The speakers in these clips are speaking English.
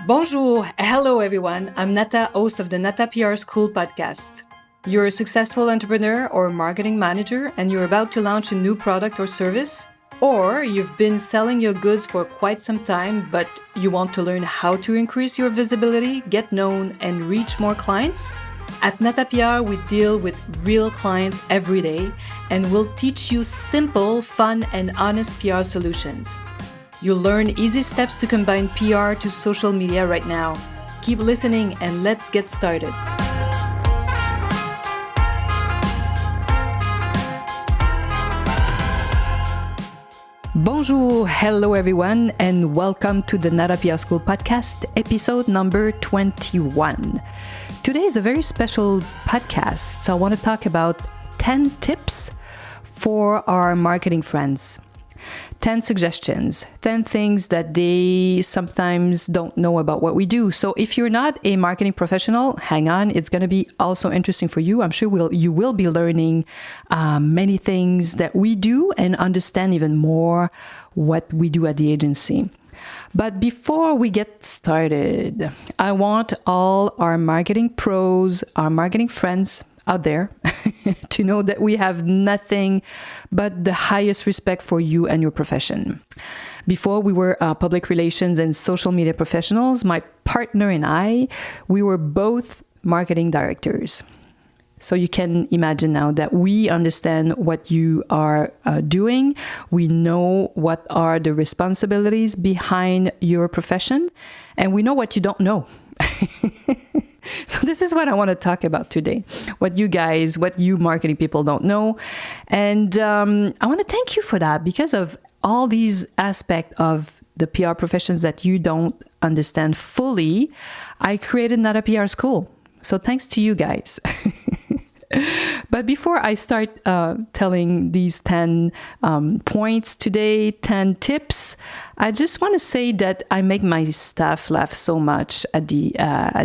Bonjour, hello everyone. I'm Nata, host of the Nata PR School podcast. You're a successful entrepreneur or marketing manager and you're about to launch a new product or service? Or you've been selling your goods for quite some time, but you want to learn how to increase your visibility, get known, and reach more clients? At Nata PR, we deal with real clients every day and we'll teach you simple, fun, and honest PR solutions. You'll learn easy steps to combine PR to social media right now. Keep listening and let's get started. Bonjour, hello everyone, and welcome to the Nata PR School podcast, episode number 21. Today is a very special podcast, so I want to talk about 10 tips for our marketing friends. 10 suggestions, 10 things that they sometimes don't know about what we do. So if you're not a marketing professional, hang on. It's going to be also interesting for you. I'm sure you will be learning many things that we do and understand even more what we do at the agency. But before we get started, I want all our marketing pros, our marketing friends out there to know that we have nothing but the highest respect for you and your profession. Before we were public relations and social media professionals, my partner and I, we were both marketing directors. So you can imagine now that we understand what you are doing. We know what are the responsibilities behind your profession, and we know what you don't know. So this is what I want to talk about today. What you marketing people don't know. And I want to thank you for that because of all these aspects of the PR professions that you don't understand fully. I created Nata PR School. So thanks to you guys. But before I start telling these 10 points today, 10 tips, I just want to say that I make my staff laugh so much at the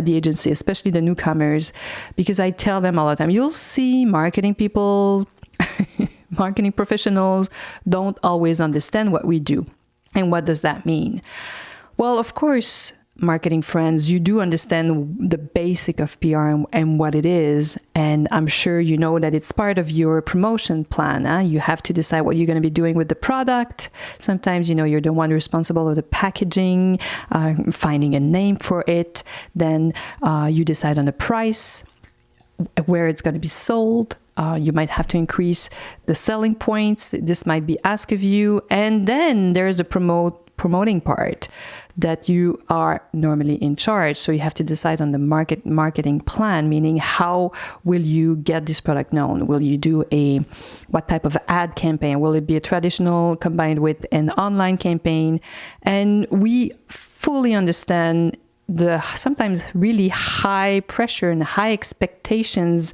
agency, especially the newcomers, because I tell them all the time, you'll see marketing people, marketing professionals don't always understand what we do. And what does that mean? Well, of course, marketing friends, you do understand the basic of PR and what it is. And I'm sure you know that it's part of your promotion plan. You have to decide what you're going to be doing with the product. Sometimes, you're the one responsible of the packaging, finding a name for it. Then you decide on the price, where it's going to be sold. You might have to increase the selling points. This might be asked of you. And then there's the promoting part that you are normally in charge. So you have to decide on the marketing plan, meaning how will you get this product known? Will you do what type of ad campaign? Will it be a traditional combined with an online campaign? And we fully understand the sometimes really high pressure and high expectations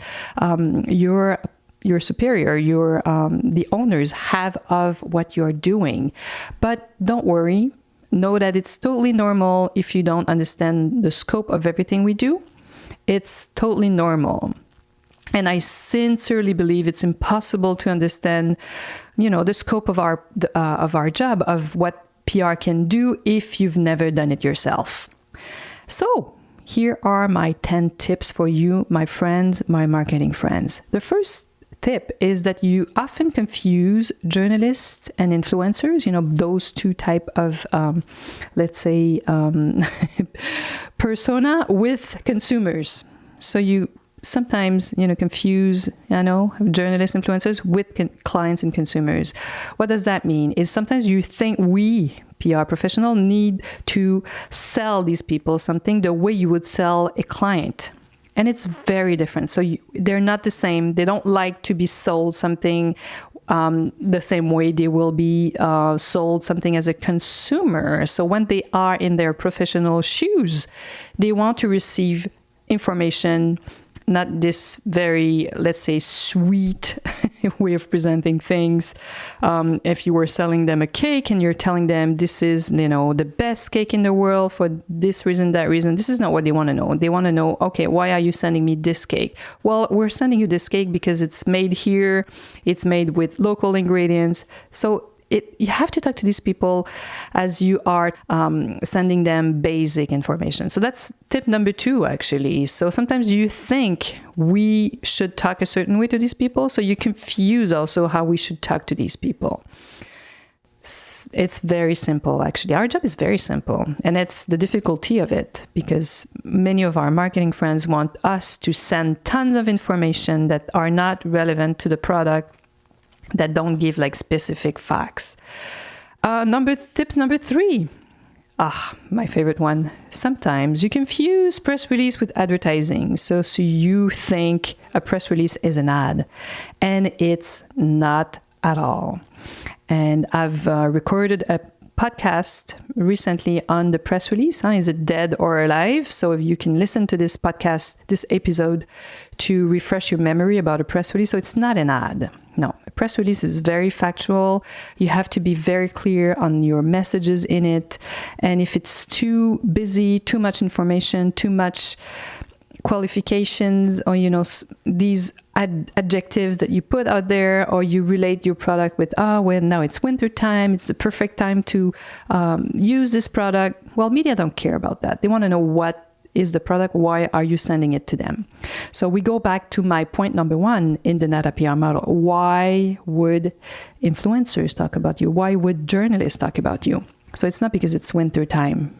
your superior, the owners have of what you're doing. But don't worry. Know that it's totally normal if you don't understand the scope of everything we do. It's totally normal. And I sincerely believe it's impossible to understand, the scope of our job, of what PR can do if you've never done it yourself. So here are my 10 tips for you, my friends, my marketing friends. The first tip is that you often confuse journalists and influencers, those two type of, persona with consumers. So you sometimes, confuse, journalists, influencers with clients and consumers. What does that mean? Is sometimes you think we, PR professional, need to sell these people something the way you would sell a client. And it's very different. So they're not the same. They don't like to be sold something the same way they will be sold something as a consumer. So when they are in their professional shoes, they want to receive information, not this very, let's say, sweet way of presenting things. If you were selling them a cake and you're telling them this is, the best cake in the world for this reason, that reason, this is not what they want to know. They want to know, okay, why are you sending me this cake? Well, we're sending you this cake because it's made here. It's made with local ingredients. So you have to talk to these people as you are sending them basic information. So that's tip number 2, actually. So sometimes you think we should talk a certain way to these people, so you confuse also how we should talk to these people. It's very simple, actually. Our job is very simple, and it's the difficulty of it, because many of our marketing friends want us to send tons of information that are not relevant to the product, that don't give like specific facts. Tips number 3. My favorite one. Sometimes you confuse press release with advertising. So you think a press release is an ad, and it's not at all. And I've recorded a podcast recently on the press release. Is it dead or alive? So if you can listen to this podcast, this episode, to refresh your memory about a press release. So it's not an ad. No, a press release is very factual. You have to be very clear on your messages in it. And if it's too busy, too much information, too much qualifications, or these adjectives that you put out there, or you relate your product with now it's winter time, it's the perfect time to use this product. Well, media don't care about that. They want to know what is the product, why are you sending it to them. So we go back to my point number 1 in the Nata PR model. Why would influencers talk about you? Why would journalists talk about you? So it's not because it's winter time.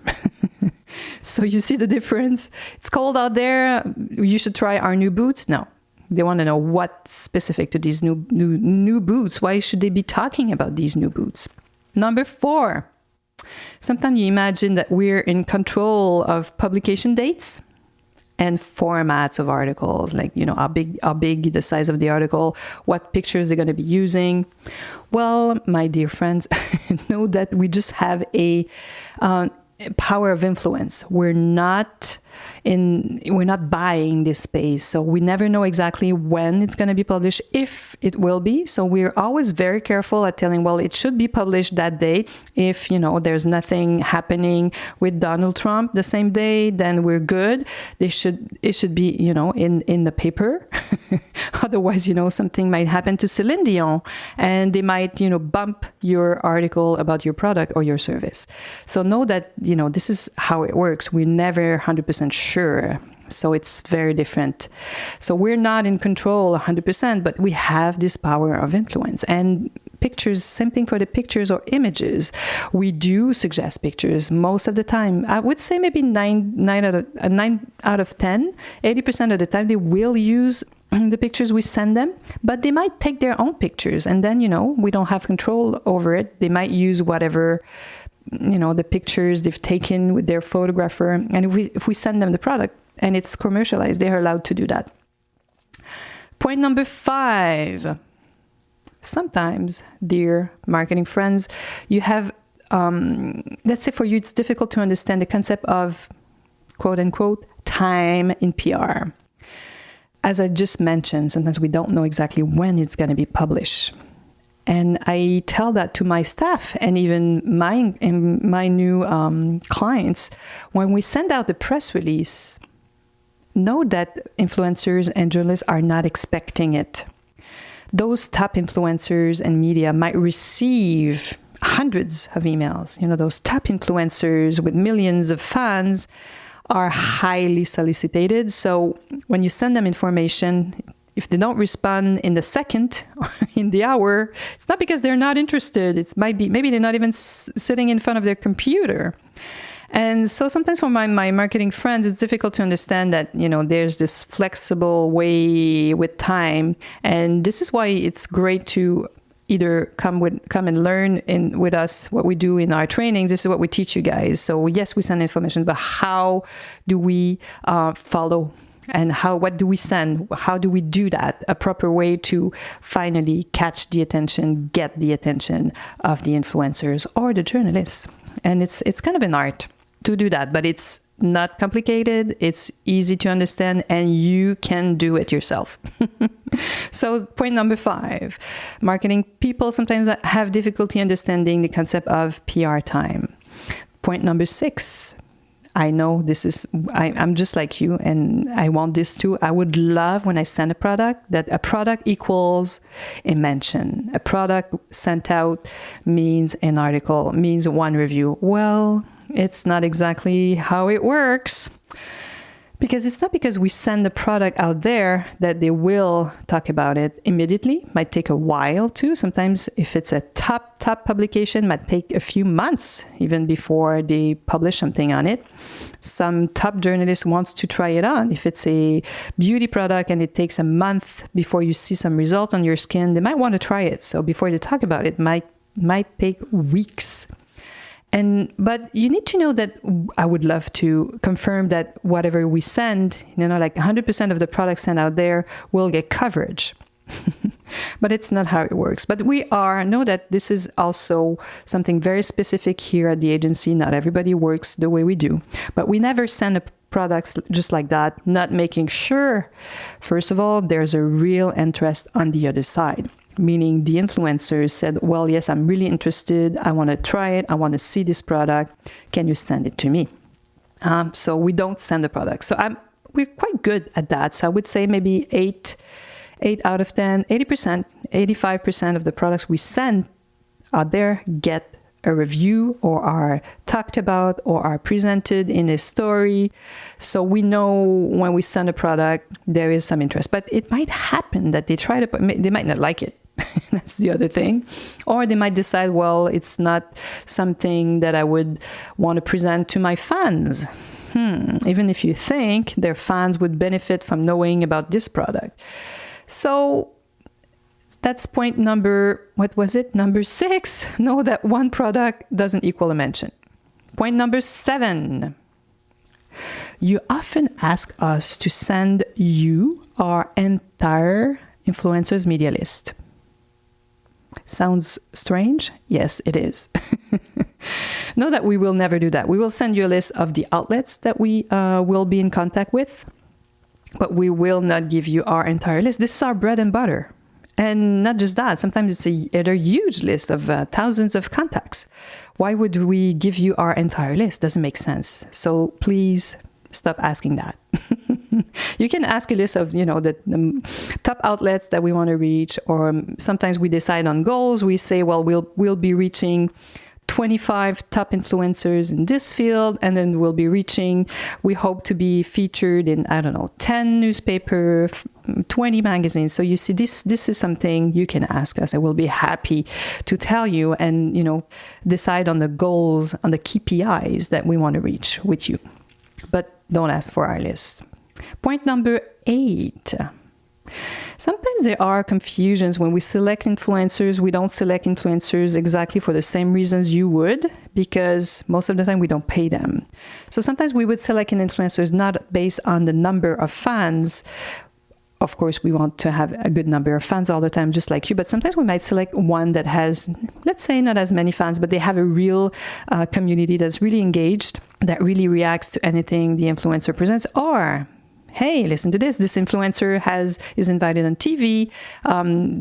So you see the difference? It's cold out there. You should try our new boots. No, they want to know what's specific to these new boots. Why should they be talking about these new boots? Number 4, sometimes you imagine that we're in control of publication dates and formats of articles, like, how big the size of the article, what pictures they're going to be using. Well, my dear friends, know that we just have a power of influence. We're not buying this space, so we never know exactly when it's going to be published, if it will be. So we're always very careful at telling, well, it should be published that day. If there's nothing happening with Donald Trump the same day, then we're good. It should be in the paper. Otherwise, something might happen to Celine Dion, and they might bump your article about your product or your service. So know that this is how it works. We're never 100% sure. So it's very different. So we're not in control 100%, but we have this power of influence. And pictures, same thing for the pictures or images. We do suggest pictures most of the time. I would say maybe 9 out of 10, 80% of the time they will use the pictures we send them, but they might take their own pictures, and then we don't have control over it. They might use whatever the pictures they've taken with their photographer, and if we send them the product and it's commercialized, they're allowed to do that. Point number 5. Sometimes, dear marketing friends, you have let's say for you it's difficult to understand the concept of quote unquote time in PR. As I just mentioned, sometimes we don't know exactly when it's going to be published. And I tell that to my staff and even my new clients. When we send out the press release, know that influencers and journalists are not expecting it. Those top influencers and media might receive hundreds of emails. Those top influencers with millions of fans are highly solicited. So when you send them information, if they don't respond in the second or in the hour, it's not because they're not interested. Maybe they're not even sitting in front of their computer. And so sometimes for my marketing friends, it's difficult to understand that, there's this flexible way with time. And this is why it's great to either come and learn with us what we do in our trainings. This is what we teach you guys. So yes, we send information, but how do we follow? And what do we send? How do we do that? A proper way to finally catch the attention, get the attention of the influencers or the journalists. And it's kind of an art to do that, but it's not complicated. It's easy to understand, and you can do it yourself. So point number 5, marketing people sometimes have difficulty understanding the concept of PR time. Point number 6, I know I'm just like you, and I want this too. I would love when I send a product that a product equals a mention. A product sent out means an article, means one review. Well, it's not exactly how it works. Because it's not because we send the product out there that they will talk about it immediately. Might take a while too. Sometimes if it's a top publication, might take a few months even before they publish something on it. Some top journalist wants to try it on. If it's a beauty product and it takes a month before you see some result on your skin, they might want to try it. So before they talk about it, might take weeks. But you need to know that I would love to confirm that whatever we send, like 100% of the products sent out there will get coverage. But it's not how it works. But know that this is also something very specific here at the agency. Not everybody works the way we do. But we never send products just like that, not making sure, first of all, there's a real interest on the other side. Meaning the influencers said, well, yes, I'm really interested. I want to try it. I want to see this product. Can you send it to me? So we don't send the product. So we're quite good at that. So I would say maybe 8 out of 10, 80%, 85% of the products we send out there get a review or are talked about or are presented in a story. So we know when we send a product, there is some interest. But it might happen that they might not like it. That's the other thing. Or they might decide, well, it's not something that I would want to present to my fans. Even if you think their fans would benefit from knowing about this product. So that's point number 6. Know that one product doesn't equal a mention. Point number 7. You often ask us to send you our entire influencers media list. Sounds strange? Yes, it is. Know that we will never do that. We will send you a list of the outlets that we will be in contact with, but we will not give you our entire list. This is our bread and butter. And not just that, sometimes it's a huge list of thousands of contacts. Why would we give you our entire list? Doesn't make sense. So please stop asking that. You can ask a list of, the top outlets that we want to reach, or sometimes we decide on goals. We say, well, we'll be reaching 25 top influencers in this field, and then we hope to be featured in, 10 newspaper, 20 magazines. So you see, this is something you can ask us, and we'll be happy to tell you and, decide on the goals, on the KPIs that we want to reach with you. But don't ask for our list. Point number 8. Sometimes there are confusions when we select influencers. We don't select influencers exactly for the same reasons you would, because most of the time we don't pay them. So sometimes we would select an influencer not based on the number of fans. Of course, we want to have a good number of fans all the time, just like you. But sometimes we might select one that has, let's say, not as many fans, but they have a real community that's really engaged, that really reacts to anything the influencer presents. Or, hey, listen to this. This influencer is invited on TV.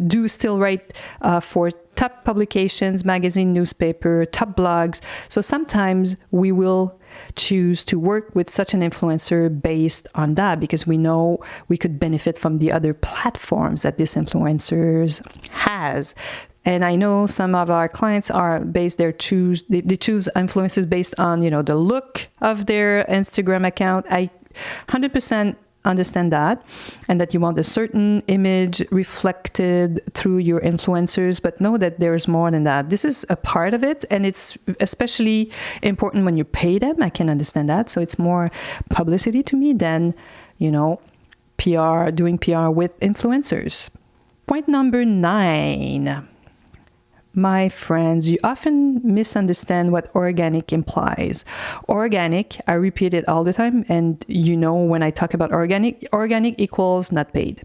Do still write for top publications, magazine, newspaper, top blogs. So sometimes we will choose to work with such an influencer based on that, because we know we could benefit from the other platforms that this influencer has. And I know some of our clients they choose influencers based on, the look of their Instagram account. I 100% understand that, and that you want a certain image reflected through your influencers, but know that there's more than that. This is a part of it, and it's especially important when you pay them. I can understand that. So it's more publicity to me than, doing PR with influencers. Point number 9. My friends, you often misunderstand what organic implies. Organic, I repeat it all the time, and when I talk about organic equals not paid.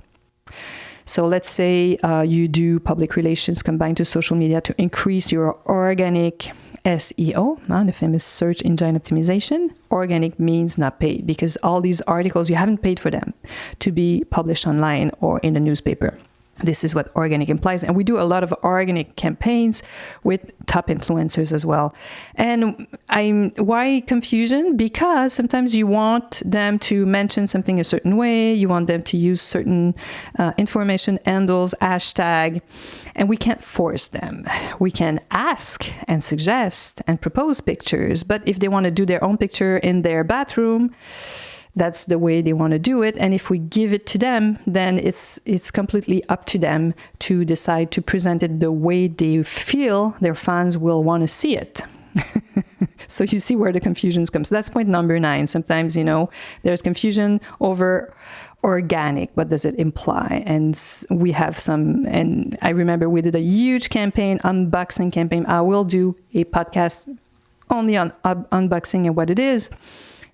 So let's say you do public relations combined to social media to increase your organic SEO, the famous search engine optimization. Organic means not paid, because all these articles, you haven't paid for them to be published online or in a newspaper. This is what organic implies. And we do a lot of organic campaigns with top influencers as well. And why confusion? Because sometimes you want them to mention something a certain way. You want them to use certain information handles, hashtag, and we can't force them. We can ask and suggest and propose pictures. But if they want to do their own picture in their bathroom, that's the way they want to do it. And if we give it to them, then it's completely up to them to decide to present it the way they feel their fans will want to see it. So you see where the confusion comes. That's point number 9. Sometimes, there's confusion over organic. What does it imply? And we have some, and I remember we did a huge campaign, unboxing campaign. I will do a podcast only on unboxing and what it is.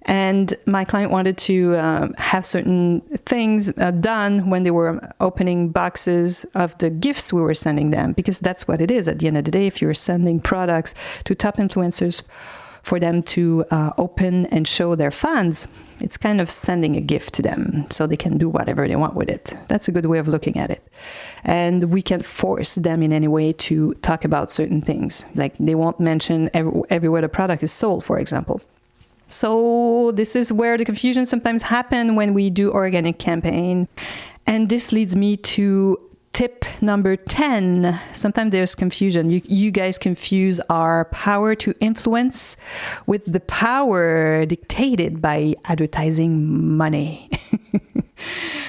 And my client wanted to have certain things done when they were opening boxes of the gifts we were sending them, because that's what it is at the end of the day. If you're sending products to top influencers for them to open and show their fans, it's kind of sending a gift to them so they can do whatever they want with it. That's a good way of looking at it. And we can't force them in any way to talk about certain things. Like they won't mention everywhere the product is sold, for example. So this is where the confusion sometimes happen when we do organic campaign. And this leads me to tip number 10. Sometimes there's confusion. You guys confuse our power to influence with the power dictated by advertising money.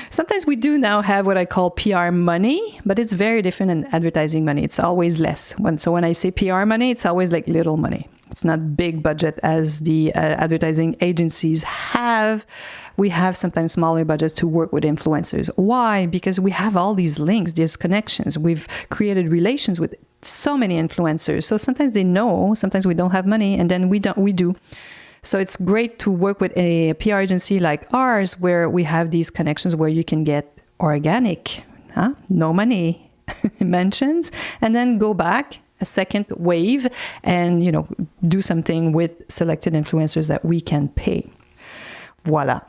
Sometimes we do now have what I call PR money, but it's very different than advertising money. It's always less. So when I say PR money, it's always like little money. It's not big budget as the advertising agencies have. We have sometimes smaller budgets to work with influencers. Why? Because we have all these links, these connections. We've created relations with so many influencers. So sometimes they know, sometimes we don't have money, and then we do. So it's great to work with a PR agency like ours, where we have these connections where you can get organic, no money mentions, and then go back a second wave and, do something with selected influencers that we can pay. Voila.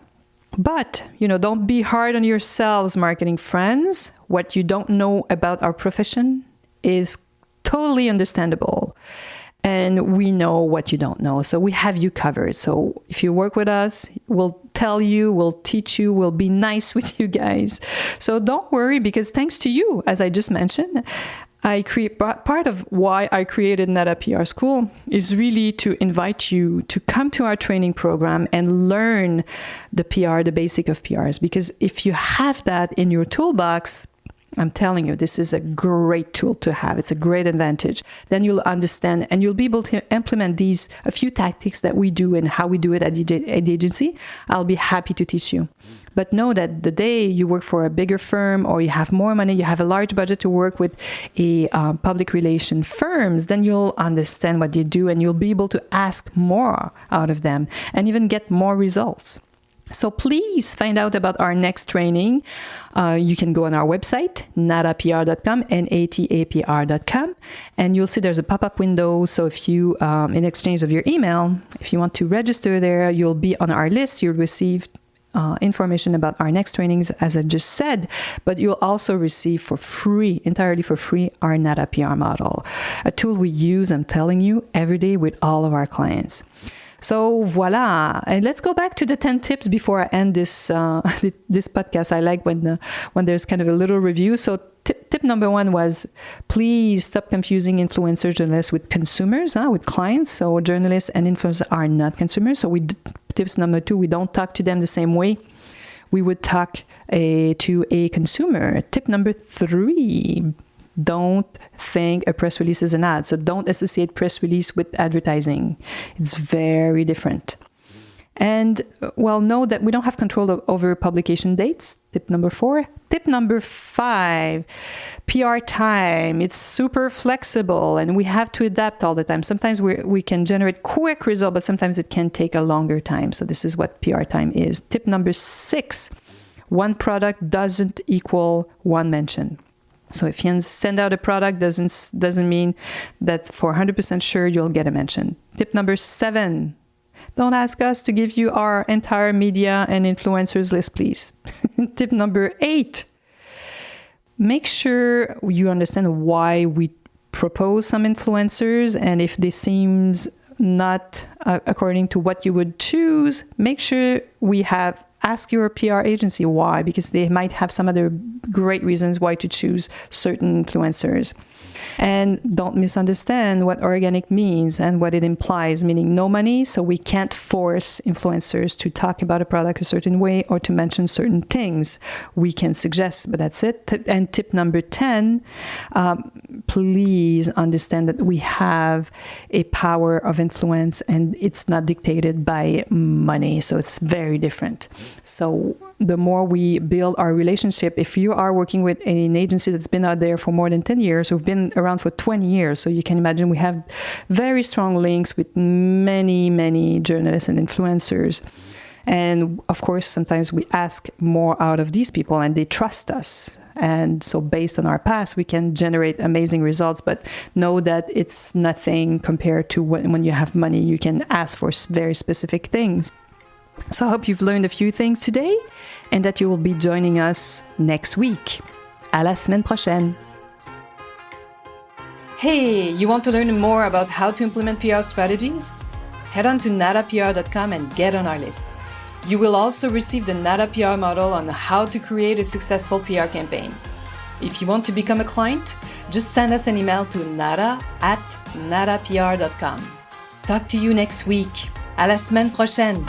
But, don't be hard on yourselves, marketing friends. What you don't know about our profession is totally understandable. And we know what you don't know. So we have you covered. So if you work with us, we'll tell you, we'll teach you, we'll be nice with you guys. So don't worry, because thanks to you, as I just mentioned, part of why I created Nata PR School is really to invite you to come to our training program and learn the PR, the basic of PRs. Because if you have that in your toolbox, I'm telling you, this is a great tool to have. It's a great advantage. Then you'll understand and you'll be able to implement a few tactics that we do and how we do it at the agency. I'll be happy to teach you. But know that the day you work for a bigger firm or you have more money, you have a large budget to work with a public relation firms, then you'll understand what they do and you'll be able to ask more out of them and even get more results. So please find out about our next training. You can go on our website, natapr.com, natapr.com, and you'll see there's a pop-up window. So if you, in exchange of your email, if you want to register there, you'll be on our list. You'll receive information about our next trainings, as I just said, but you'll also receive for free, entirely for free, our Nata PR model, a tool we use, I'm telling you, every day with all of our clients. So voila, and let's go back to the 10 tips before I end this this podcast. I like when there's kind of a little review. So tip number 1 was, please stop confusing influencers, journalists with consumers, with clients. So journalists and influencers are not consumers. So tips number 2, we don't talk to them the same way we would talk to a consumer. Tip number 3, don't think a press release is an ad. So don't associate press release with advertising. It's very different. And know that we don't have control over publication dates. Tip number 4. Tip number 5, PR time. It's super flexible and we have to adapt all the time. Sometimes we can generate quick results, but sometimes it can take a longer time. So this is what PR time is. Tip number 6, one product doesn't equal one mention. So if you send out a product, doesn't mean that for 100% sure you'll get a mention. Tip number 7, don't ask us to give you our entire media and influencers list, please. Tip number 8, make sure you understand why we propose some influencers, and if this seems not according to what you would choose, make sure ask your PR agency why, because they might have some other great reasons why to choose certain influencers. And don't misunderstand what organic means and what it implies, meaning no money. So we can't force influencers to talk about a product a certain way or to mention certain things. We can suggest, but that's it. And tip number 10, please understand that we have a power of influence and it's not dictated by money. So it's very different. So the more we build our relationship, if you are working with an agency that's been out there for more than 10 years, who've been around for 20 years, so you can imagine we have very strong links with many, many journalists and influencers. And of course, sometimes we ask more out of these people and they trust us. And so based on our past, we can generate amazing results, but know that it's nothing compared to when you have money, you can ask for very specific things. So I hope you've learned a few things today and that you will be joining us next week. À la semaine prochaine. Hey, you want to learn more about how to implement PR strategies? Head on to natapr.com and get on our list. You will also receive the Nata PR model on how to create a successful PR campaign. If you want to become a client, just send us an email to nata@natapr.com. Talk to you next week. À la semaine prochaine.